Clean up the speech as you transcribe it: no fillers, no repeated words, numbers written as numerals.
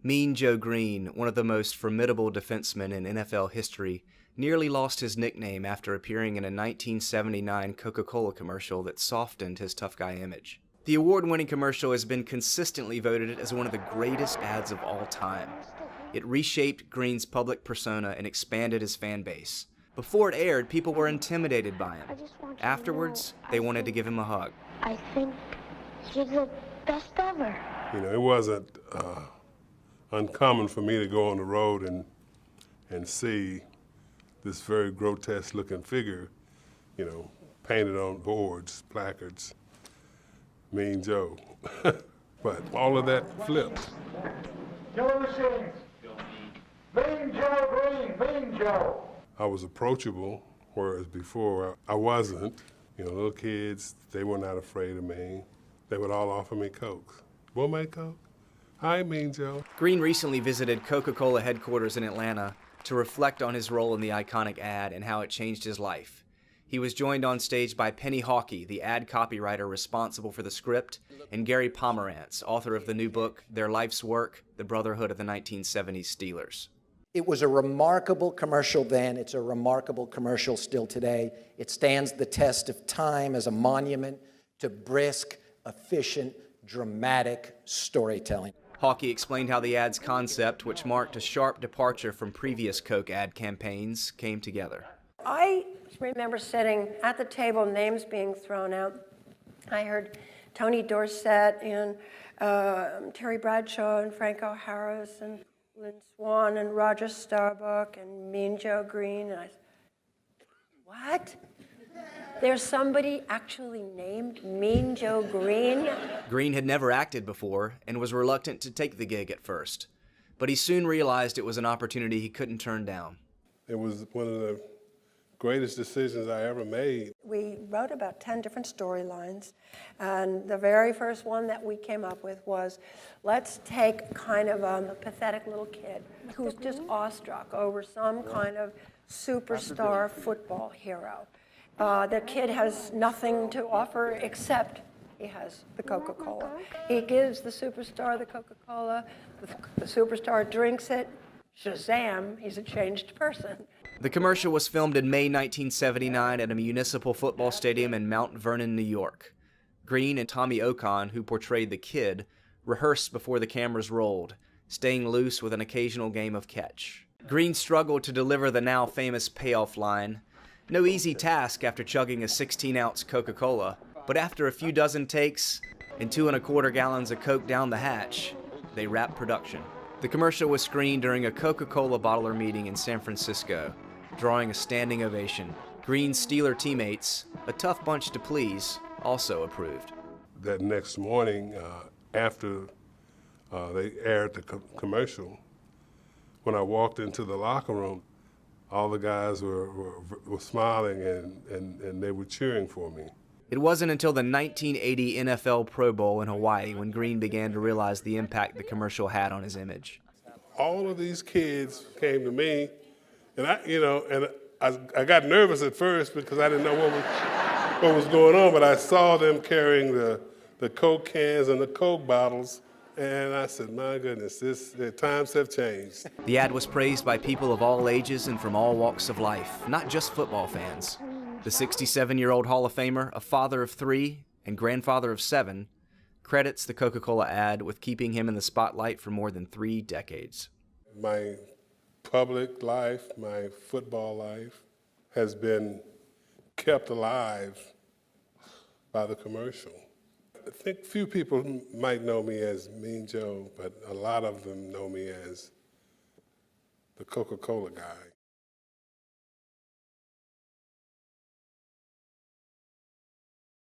Mean Joe Greene, one of the most formidable defensemen in NFL history, nearly lost his nickname after appearing in a 1979 Coca-Cola commercial that softened his tough guy image. The award-winning commercial has been consistently voted as one of the greatest ads of all time. It reshaped Greene's public persona and expanded his fan base. Before it aired, people were intimidated by him. Afterwards, they wanted to give him a hug. I think you're the best ever. You know, it wasn't uncommon for me to go on the road and see this very grotesque-looking figure, you know, painted on boards, placards, Mean Joe. But all of that flipped. Joe machines. Mean Joe Greene, Mean Joe. I was approachable, whereas before I wasn't. You know, little kids, they were not afraid of me. They would all offer me Coke. Want my Coke? Hi, Mean Joe. Greene recently visited Coca-Cola headquarters in Atlanta to reflect on his role in the iconic ad and how it changed his life. He was joined on stage by Penny Hawkey, the ad copywriter responsible for the script, and Gary Pomerantz, author of the new book, Their Life's Work, The Brotherhood of the 1970s Steelers. It was a remarkable commercial then. It's a remarkable commercial still today. It stands the test of time as a monument to brisk, efficient, dramatic storytelling. Hawkey explained how the ad's concept, which marked a sharp departure from previous Coke ad campaigns, came together. I remember sitting at the table, names being thrown out. I heard Tony Dorsett and Terry Bradshaw and Frank O'Hara's and Lynn Swan and Roger Starbuck and Mean Joe Greene. And I said, what? There's somebody actually named Mean Joe Greene? Greene had never acted before and was reluctant to take the gig at first, but he soon realized it was an opportunity he couldn't turn down. It was one of the greatest decisions I ever made. We wrote about 10 different storylines, and the very first one that we came up with was, let's take kind of a pathetic little kid who's just awestruck over some kind of superstar football hero. The kid has nothing to offer except he has the Coca-Cola. He gives the superstar the Coca-Cola, the superstar drinks it, shazam, he's a changed person. The commercial was filmed in May 1979 at a municipal football stadium in Mount Vernon, New York. Greene and Tommy Okon, who portrayed the kid, rehearsed before the cameras rolled, staying loose with an occasional game of catch. Greene struggled to deliver the now famous payoff line. No easy task after chugging a 16-ounce Coca-Cola, but after a few dozen takes and 2¼ gallons of Coke down the hatch, they wrapped production. The commercial was screened during a Coca-Cola bottler meeting in San Francisco, drawing a standing ovation. Greene's Steeler teammates, a tough bunch to please, also approved. That next morning, after they aired the commercial, when I walked into the locker room, all the guys were smiling and they were cheering for me. It wasn't until the 1980 NFL Pro Bowl in Hawaii when Greene began to realize the impact the commercial had on his image. All of these kids came to me, and I got nervous at first because I didn't know what was going on, but I saw them carrying the Coke cans and the Coke bottles, and I said, my goodness, the times have changed. The ad was praised by people of all ages and from all walks of life, not just football fans. The 67-year-old Hall of Famer, a father of 3 and grandfather of 7, credits the Coca-Cola ad with keeping him in the spotlight for more than 3 decades. My public life, my football life, has been kept alive by the commercial. I think few people might know me as Mean Joe, but a lot of them know me as the Coca-Cola guy.